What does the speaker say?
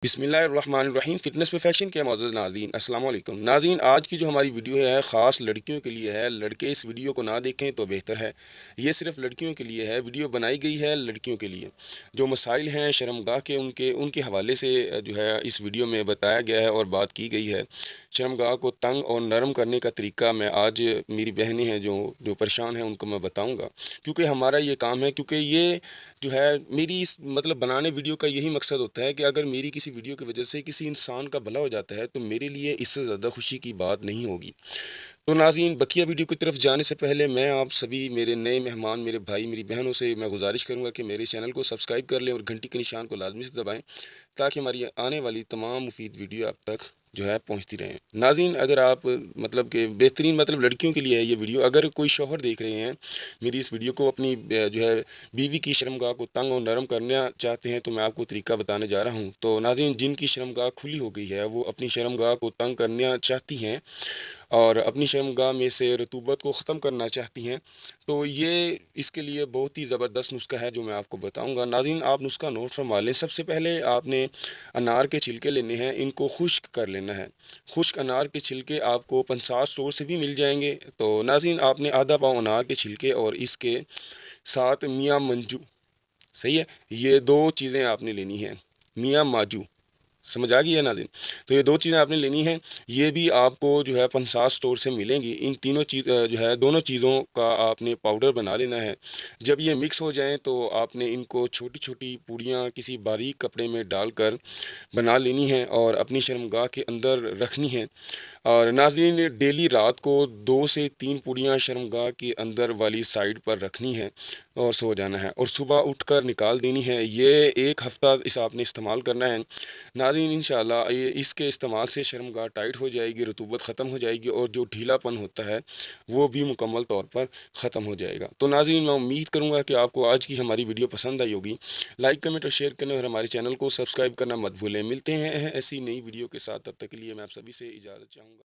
बिस्मिल्लाहिर्रहमानिर्रहीम fitness profession के मौजूद नाज़रीन अस्सलाम वालेकुम नाज़रीन। आज की जो हमारी वीडियो है ख़ास लड़कियों के लिए है। लड़के इस वीडियो को ना देखें तो बेहतर है। ये सिर्फ लड़कियों के लिए है, वीडियो बनाई गई है लड़कियों के लिए। जो मसाइल हैं शर्मगाह के उनके हवाले से जो है इस वीडियो में बताया गया है और बात की गई है। शर्मगाह को तंग और नरम करने का तरीका मैं आज मेरी बहनें हैं जो परेशान हैं उनको मैं बताऊँगा, क्योंकि हमारा ये काम है। क्योंकि ये जो है मेरी इस मतलब बनाने वीडियो का यही मकसद होता है कि अगर मेरी किसी वीडियो की वजह से किसी इंसान का भला हो जाता है तो मेरे लिए इससे ज़्यादा खुशी की बात नहीं होगी। तो नाज़रीन, बकिया वीडियो की तरफ जाने से पहले मैं आप सभी मेरे नए मेहमान, मेरे भाई, मेरी बहनों से मैं गुजारिश करूंगा कि मेरे चैनल को सब्सक्राइब कर लें और घंटी के निशान को लाजमी से दबाएं, ताकि हमारी आने वाली तमाम मुफीद वीडियो आप तक जो है पहुंचती रहें। नाज़रीन, अगर आप मतलब कि बेहतरीन मतलब लड़कियों के लिए है ये वीडियो। अगर कोई शौहर देख रहे हैं मेरी इस वीडियो को, अपनी जो है बीवी की शर्मगाह को तंग और नरम करना चाहते हैं, तो मैं आपको तरीका बताने जा रहा हूँ। तो नाज़रीन, जिनकी शर्मगाह खुली हो गई है, वो अपनी शर्मगाह को तंग करना चाहती हैं और अपनी शर्मगाह में से रतूबत को ख़त्म करना चाहती हैं, तो ये इसके लिए बहुत ही ज़बरदस्त नुस्खा है जो मैं आपको बताऊंगा। नाज़रीन, आप नुस्खा नोट फरमा लें। सबसे पहले आपने अनार के छिलके लेने हैं, इनको खुश्क कर लेना है। खुश्क अनार के छिलके आपको पंसार स्टोर से भी मिल जाएंगे। तो नाज़रीन, आपने आधा पाव अनार के छिलके और इसके साथ मियाँ मंजू, सही है, ये दो चीज़ें आपने लेनी हैं। मियाँ माजू, समझ आ गई है नाज़रीन? तो ये दो चीज़ें आपने लेनी हैं। ये भी आपको जो है पंसार स्टोर से मिलेंगी। इन तीनों चीज़ जो है दोनों चीज़ों का आपने पाउडर बना लेना है। जब ये मिक्स हो जाएं तो आपने इनको छोटी छोटी पूड़ियाँ किसी बारीक कपड़े में डालकर बना लेनी हैं और अपनी शर्मगाह के अंदर रखनी है। और नाज़रीन, डेली रात को 2 से 3 पूड़ियाँ शर्मगाह के अंदर वाली साइड पर रखनी है और सो जाना है और सुबह उठकर निकाल देनी है। ये 1 हफ़्ता इस आपने इस्तेमाल करना है। नाज़रीन, इंशाअल्लाह ये इसके इस्तेमाल से शर्मगाह टाइट हो जाएगी, रतूबत ख़त्म हो जाएगी और जो ढीलापन होता है वो भी मुकम्मल तौर पर ख़त्म हो जाएगा। तो नाज़रीन, मैं उम्मीद करूँगा कि आपको आज की हमारी वीडियो पसंद आई होगी। लाइक, कमेंट और शेयर करना और हमारे चैनल को सब्सक्राइब करना मत भूलें। मिलते हैं ऐसी नई वीडियो के साथ, तब तक के लिए मैं आप सभी से इजाज़त चाहूँगा।